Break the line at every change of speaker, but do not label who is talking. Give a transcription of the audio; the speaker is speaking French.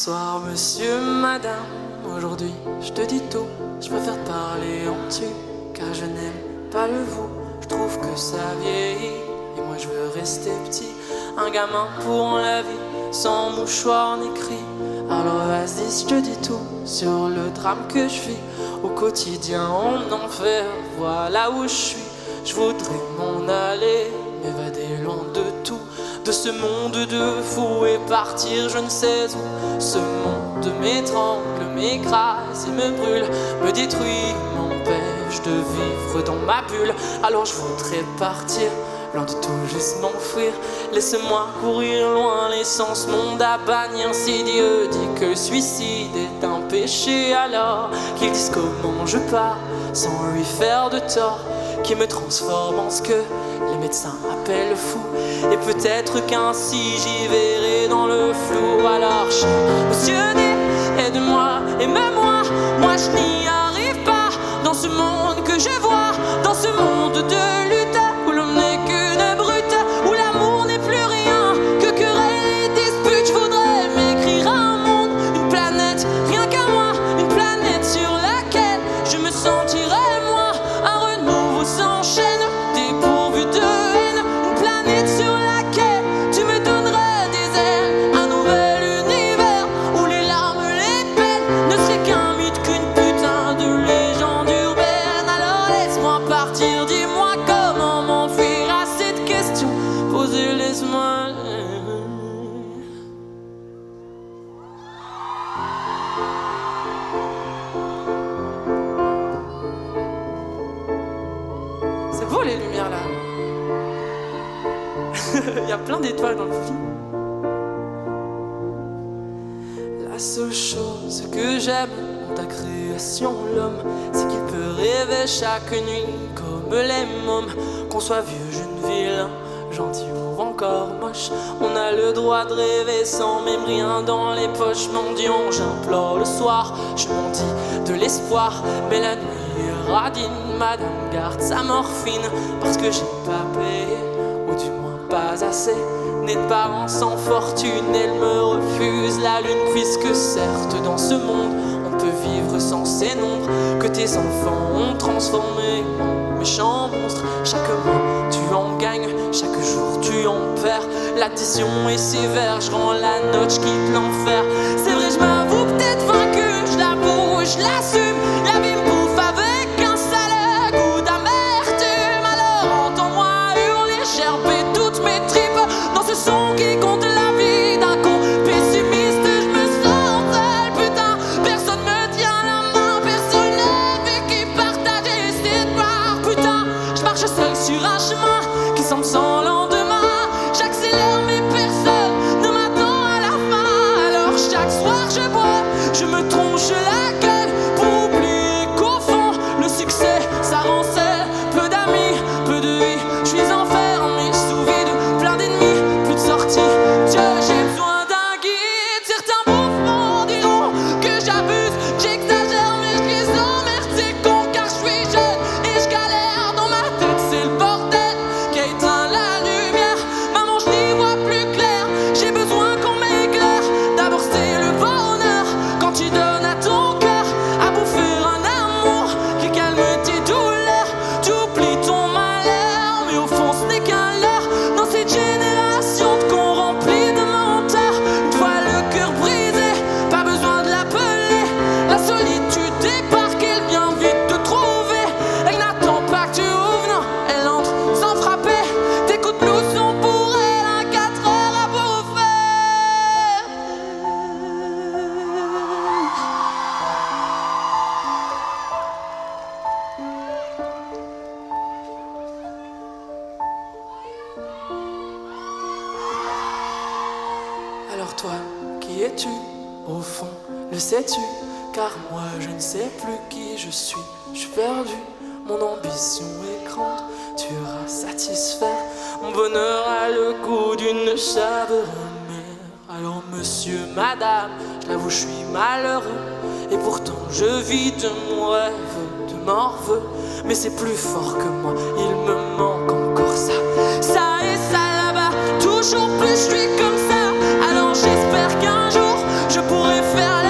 Bonsoir monsieur, madame, aujourd'hui je te dis tout. Je préfère te parler en tu, car je n'aime pas le vous. Je trouve que ça vieillit, et moi je veux rester petit. Un gamin pour la vie, sans mouchoir ni cri. Alors vas-y, je te dis tout, sur le drame que je vis. Au quotidien en enfer, voilà où je suis. Je voudrais m'en aller, m'évader loin de tout, de ce monde de fous, et partir je ne sais où. Ce monde m'étrangle, m'écrase et me brûle, me détruit, m'empêche de vivre dans ma bulle. Alors je voudrais partir, loin de tout, juste m'enfuir. Laisse-moi courir loin, laissant ce monde à bannir. Si Dieu dit que le suicide est un péché, alors qu'il dise comment je pars, sans lui faire de tort, qui me transforme en ce que les médecins appellent fou. Et peut-être qu'ainsi j'y verrai dans le flou. Alors monsieur dit, aide-moi, aime-moi. Moi je n'y arrive pas, dans ce monde que je vois, dans ce monde de lutte, où l'on n'est qu'une brute, où l'amour n'est plus rien que querelle et dispute. Je voudrais m'écrire un monde, une planète, rien qu'à moi, une planète sur laquelle je me sentirais moi. Un renouveau s'enchaîne, dépourvu de haine, une planète sur laquelle tu me donnerais des ailes. Un nouvel univers où les larmes, les peines ne seraient qu'un mythe, qu'une putain de légende urbaine. Alors laisse-moi partir, dis-moi comment m'enfuir à cette question posée, laisse-moi. C'est beau les lumières là. Il y a plein d'étoiles dans le film. La seule chose que j'aime dans ta création, l'homme, c'est qu'il peut rêver chaque nuit comme les mômes. Qu'on soit vieux, jeune, vilain, gentil ou encore moche, on a le droit de rêver sans même rien dans les poches. Mendiant, j'implore le soir, je m'en dis de l'espoir, mais la nuit est radine. Madame garde sa morphine parce que j'ai pas payé, ou du moins pas assez. Née de parents sans fortune, elle me refuse la lune, puisque certes dans ce monde on peut vivre sans ces nombres que tes enfants ont transformés en méchants monstres. Chaque mois tu en gagnes, chaque jour tu en perds. L'addition est sévère, je rends la note, je quitte l'enfer. C'est vrai, je m'avoue peut-être vaincu, je l'avoue, je l'assume. La vie me bouffe avec un sale goût d'amertume. Alors entends-moi hurler, gerber toutes mes tripes dans ce son qui compte la vie d'un con pessimiste. Je me sens seul, putain, personne me tient la main, personne n'a vu qui partageait cette gloire. Putain, je marche seul sur un chemin qui semble sans lendemain. J'accélère mais personne ne m'attend à la fin. Alors chaque soir je bois, je me tronche la gueule pour oublier qu'au fond le succès ça rend seul. Peu d'amis, peu de vie, je suis enfermé sous vide, plein d'ennemis, plus de sortie. Dieu, j'ai besoin d'un guide. Certains mouvements diront que j'abuse, j'exagère, mais je les emmerde, c'est con car je suis jeune et je galère. Dans ma tête c'est le bordel qui a éteint la lumière. Maman, je n'y vois plus clair, j'ai besoin qu'on m'éclaire. D'abord c'est le bonheur quand tu donnes à ton cœur à bouffer un amour qui calme tes douleurs. Tu oublies ton malheur, mais au fond ce n'est qu'un leurre. Dans cette génération de cons remplis de menteurs, une fois le cœur brisé, pas besoin de l'appeler. La solitude débarque, elle vient vite te trouver. Elle n'attend pas que tu ouvres, non, elle entre sans frapper. Tes coups de loup sont pour elle un 4 heures à bouffer. Alors toi, qui es-tu au fond, le sais-tu? Car moi je ne sais plus qui je suis perdu. Mon ambition est grande, tu iras satisfaire. Mon bonheur a le goût d'une saveur amère. Alors monsieur, madame, je l'avoue, je suis malheureux, et pourtant je vis de mon rêve de morveux. Mais c'est plus fort que moi, il me manque encore ça. Ça et ça là-bas, toujours plus je suis comme ça. Alors j'espère qu'un jour je pourrais faire